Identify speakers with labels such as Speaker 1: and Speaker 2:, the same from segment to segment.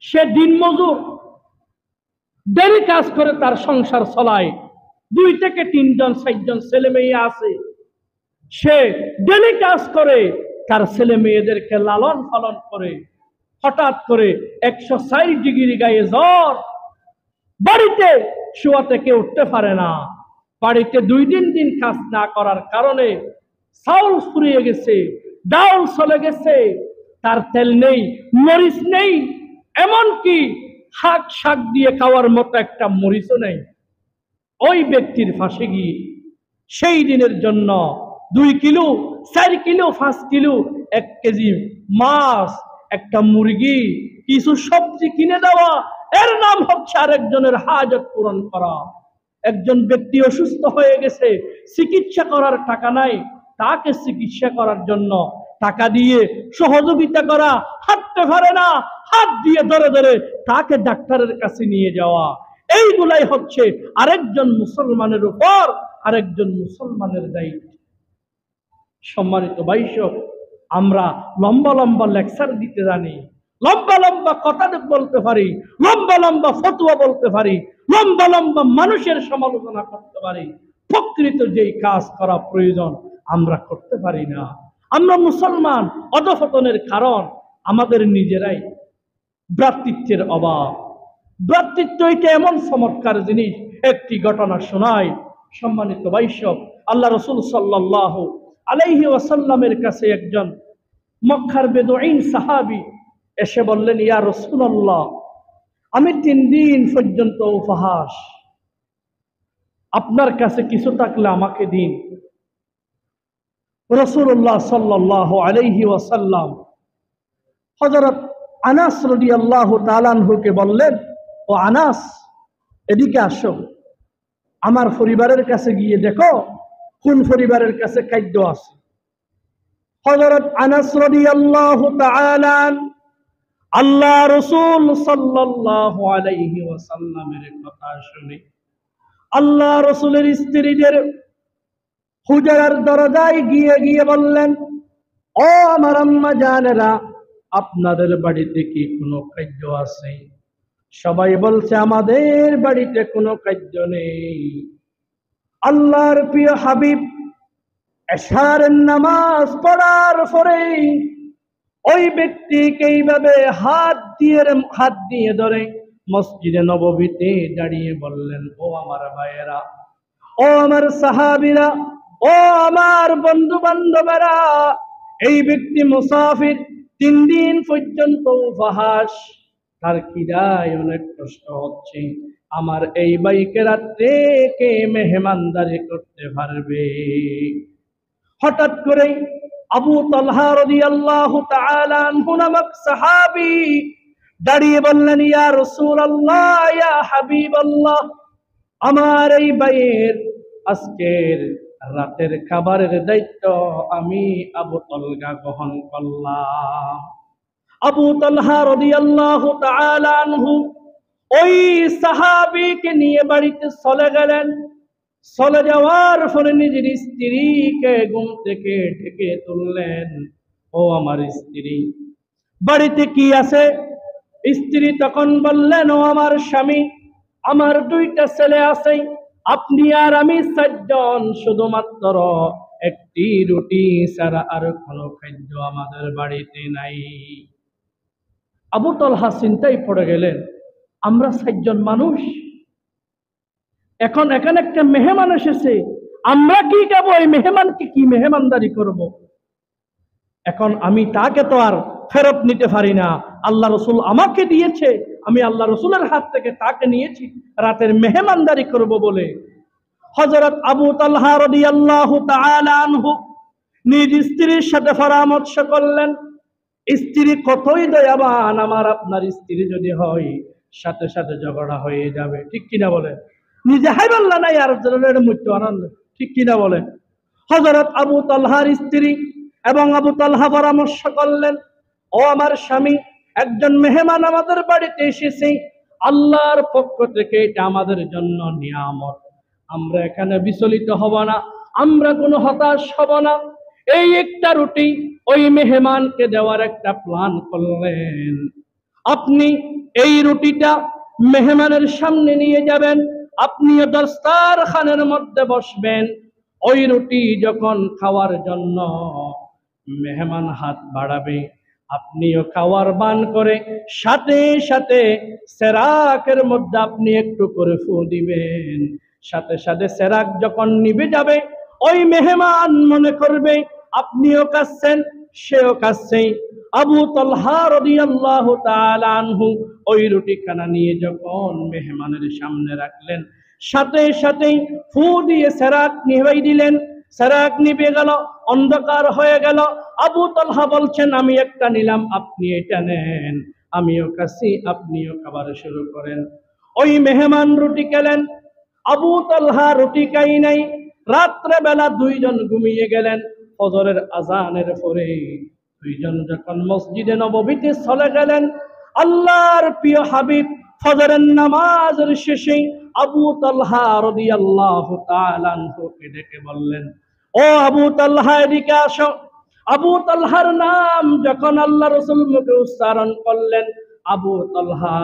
Speaker 1: সে দিনমজুর, ডেলি কাজ করে তার সংসার চলায়, 2 থেকে 3 জন 4 জন ছেলে মেয়ে আছে। সে ডেলি কাজ করে তার ছেলে মেয়েদেরকে লালন পালন করে। হঠাৎ করে 104 ডিগ্রি গায়ে জ্বর, বাড়িতে শোয়া থেকে উঠতে পারে না। বাড়িতে 2-3 দিন কাজ না করার কারণে চাউল ফুরিয়ে গেছে, ডাউল চলে গেছে, তার তেল নেই, মরিচ নেই, এমনকি শাক দিয়ে খাওয়ার মতো একটা মরিচও নেই। ওই ব্যক্তির ফাঁসে গিয়ে সেই দিনের জন্য 2 কিলো, 4 কিলো, 5 কিলো, 1 কেজি মাছ, একটা মুরগি, কিছু সবজি কিনে দেওয়া, এর নাম হচ্ছে আরেকজনের হাজত পূরণ করা। একজন ব্যক্তি অসুস্থ হয়ে গেছে, চিকিৎসা করার টাকা নাই, তাকে চিকিৎসা করার জন্য টাকা দিয়ে সহযোগিতা করা, হাঁটতে পারে না, হাত দিয়ে ধরে ধরে তাকে ডাক্তারের কাছে নিয়ে যাওয়া। এইগুলাই হচ্ছে আরেকজন মুসলমানের উপর আরেকজন মুসলমানের দায়িত্ব। সম্মানিত ভাইসব, আমরা লম্বা লম্বা লেকচার দিতে জানি, লম্বা লম্বা কথা বলতে পারি, লম্বা লম্বা ফতোয়া বলতে পারি, লম্বা লম্বা মানুষের সমালোচনা করতে পারি, প্রকৃত যেই কাজ করা প্রয়োজন আমরা করতে পারি না। আমরা মুসলমান অধঃপতনের কারণ আমাদের নিজেরাই, ভ্রাতৃত্বের অভাব। ভ্রাতৃত্ব এটা এমন চমৎকার জিনিস। একটি ঘটনা শোনায় সম্মানিত ভাইসব। আল্লাহ রাসূল সাল্লাল্লাহু আলাইহি ওয়াসাল্লামের কাছে একজন মক্কার বেদুইন সাহাবী এসে বললেন, ইয়া রাসূলুল্লাহ, আমি 3 দিন পর্যন্ত উপহাস, আপনার কাছে কিছু থাকলে আমাকে দিন। রাসূলুল্লাহ সাল্লাল্লাহু আলাইহি ওয়াসাল্লাম হযরত আনাস রাদিয়াল্লাহু তাআলা আনহুকে বললেন, ও আনাস, এদিকে আসো, আমার পরিবারের কাছে গিয়ে দেখো কোন পরিবারের কাছে খাদ্য আছে। হযরত আনাস রাদিয়াল্লাহু তাআলা আল্লাহ রাসূল সাল্লাল্লাহু আলাইহি ওয়াসাল্লামের কথা শুনে আল্লাহ রাসূলের স্ত্রীদের হুজরার দরজায় গিয়ে গিয়ে বললেন, ও আমার আম্মা জানেরা, আপনাদের বাড়িতে কি কোনো খাদ্য আছে? সবাই বলছে আমাদের বাড়িতে কোনো খাদ্য নেই। আল্লাহর প্রিয় হাবিব এশারের নামাজ পড়ার পরে ওই ব্যক্তিকে এইভাবে হাত দিয়ে ধরে মসজিদে নববীতে দাঁড়িয়ে বললেন, ও আমার ভাইয়েরা, ও আমার সাহাবীরা, ও আমার বন্ধু বান্ধবেরা, এই ব্যক্তি মুসাফির, 3 দিন পর্যন্ত উপহাস, তার খিদায় অনেক কষ্ট হচ্ছে। আমার এই ভাইকে রাত্রে কে মেহমানদারি করতে পারবে? হঠাৎ করে আবু তালহা রাদিয়াল্লাহু তাআলা আনহু নামক সাহাবী দাঁড়িয়ে বললেন, ইয়া রাসূলুল্লাহ, ইয়া হাবিবাল্লাহ, আমার এই ভাইয়ের আজকের রাতের খাবারের দায়িত্ব আমি আবু তালহা গ্রহণ করলাম। আবু তালহা রাদিয়াল্লাহু তাআলা আনহু ওই সাহাবীকে নিয়ে বাড়িতে চলে গেলেন। চলে যাওয়ার পরে নিজের স্ত্রীকে ঘুম থেকে ডেকে তুললেন, ও আমার স্ত্রী, বাড়িতে কি আছে? স্ত্রী তখন বললেন, ও আমার স্বামী, আমার 2টা ছেলে আছে, আপনি আর আমি 4 জন, শুধুমাত্র একটি রুটি ছাড়া আর কোনো খাদ্য আমাদের বাড়িতে নাই। আবু তালহা চিন্তায় পড়ে গেলেন, আমরা 4 জন মানুষ, এখন এখানে একটা মেহমান এসেছে, আমরা কি খাবো? এই মেহমানকে কি মেহমানদারি করব? এখন আমি তাকে তো আর ফেরত নিতে পারি না, আল্লাহ রাসূল আমাকে দিয়েছে, আমি আল্লাহ রাসূলের হাত থেকে তাকে নিয়েছি রাতের মেহমানদারি করব বলে। হযরত আবু তালহা রাদিয়াল্লাহু তাআলা আনহু নিজ স্ত্রীর সাথে পরামর্শ করলেন। স্ত্রী কতই দয়াবান, আমার আপনার স্ত্রী যদি হয় সাথে সাথে ঝগড়া হয়ে যাবে, ঠিক কিনা বলে? নিজে হাই বললা নাই আর মৃত্যু আনন্দ, ঠিক কিনা বলে? হযরত আবু তালহার স্ত্রী এবং আবু তালহা পরামর্শ করলেন, ও আমার স্বামী, একজন মেহমান আমাদের বাড়িতে এসেছে, আল্লাহর পক্ষ থেকে এটা আমাদের জন্য নিয়ামত, আমরা এখানে বিচলিত হব না, আমরা কোনো হতাশ হব না। এই একটা রুটি ওই মেহমানকে দেওয়ার একটা প্ল্যান করলেন। আপনি এই রুটিটা মেহমানের সামনে নিয়ে যাবেন, আপনিও দস্তরখানের মধ্যে বসবেন। ওই রুটি যখন খাওয়ার জন্য মেহমান হাত বাড়াবে, আপনিও খাওয়ার বান করে সাথে সাথে সেরাকের মধ্যে আপনি একটু করে ফু দিবেন। সাথে সাথে সেরাক যখন নিভে যাবে, ওই মেহমান মনে করবে আপনিও কাঁদছেন, সেও কাঁদছে। আবু তালহা রাদিয়াল্লাহু তাআলা আনহু ওই রুটিখানা নিয়ে যখন মেহমানের সামনে রাখলেন, সাথে সাথেই ফু দিয়ে সেরাক নিভাই দিলেন। সেরাক নিভে গেল, অন্ধকার হয়ে গেল। আবু তালহা বলছেন, আমি একটা নিলাম, আপনি এটা নেন। আমিও কাছি, আপনিও খাবার শুরু করেন। ওই মেহমান রুটি খেলেন, আবু তালহা রুটি খাই নাই। রাত্রে বেলা দুইজন ঘুমিয়ে গেলেন। ফজরের আজানের পরে দুইজন যখন মসজিদে নববীতে চলে গেলেন, আল্লাহর প্রিয় হাবিব ফজরের নামাজের শেষে আবু তালহা রাদিয়াল্লাহু তাআলা আনহুকে ডেকে বললেন, ও আবু তালহা, এদিকে আসো। আবু তালহার নাম যখন আল্লাহ রাসূল মুখে উচ্চারণ করলেন, আবু তালহা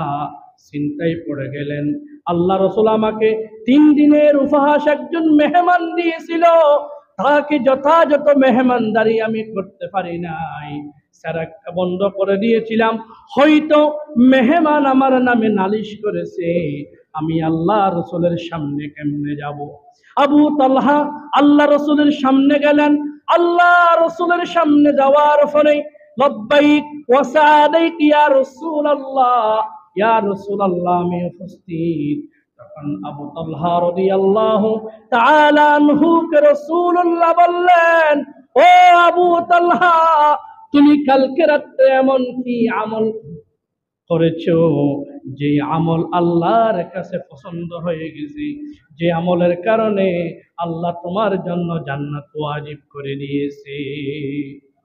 Speaker 1: চিন্তায় পড়ে গেলেন। আল্লাহ রাসূল আমাকে 3 দিনের উপহাস একজন মেহমান দিয়েছিল, তাকে যথাযথ মেহমানদারি আমি করতে পারি নাই, সেরাকটা বন্ধ করে দিয়েছিলাম। হয়তো মেহমান আমার নামে নালিশ করেছে, আমি আল্লাহ রাসূলের সামনে কেমনে যাব? আবু তালহা আল্লাহ রাসূলের সামনে গেলেন। আল্লাহ রাসূলের সামনে যাওয়ার পরে, লব্বাইক ওয়া সাদাইক ইয়া রাসূলুল্লাহ, ইয়া রাসূলুল্লাহ, আমি উপস্থিত। তখন আবু তালহা রাদিয়াল্লাহু তাআলা আনহু কে রাসূলুল্লাহ বললেন, ও আবু তালহা, তুমি কালকে রাতে এমন কি আমল করেছো যে আমল আল্লাহর কাছে পছন্দ হয়ে গেছে, যে আমলের কারণে আল্লাহ তোমার জন্য জান্নাত ওয়াজিব করে দিয়েছে?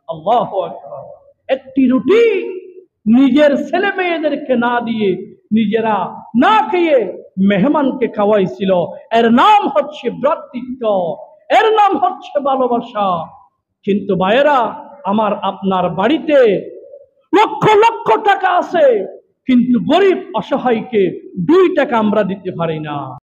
Speaker 1: আল্লাহু আকবার। একটি রুটি নিজের ছেলে মেয়েদেরকে না দিয়ে নিজেরা না খেয়ে মেহমানকে খাওয়াইছিল। এর নাম হচ্ছে ভ্রাতৃত্ব, এর নাম হচ্ছে ভালোবাসা। কিন্তু ভাইয়েরা আমার, আপনার বাড়িতে লক্ষ লক্ষ টাকা আছে, কিন্তু গরিব অসহায়কে 2 টাকা আমরা দিতে পারি না।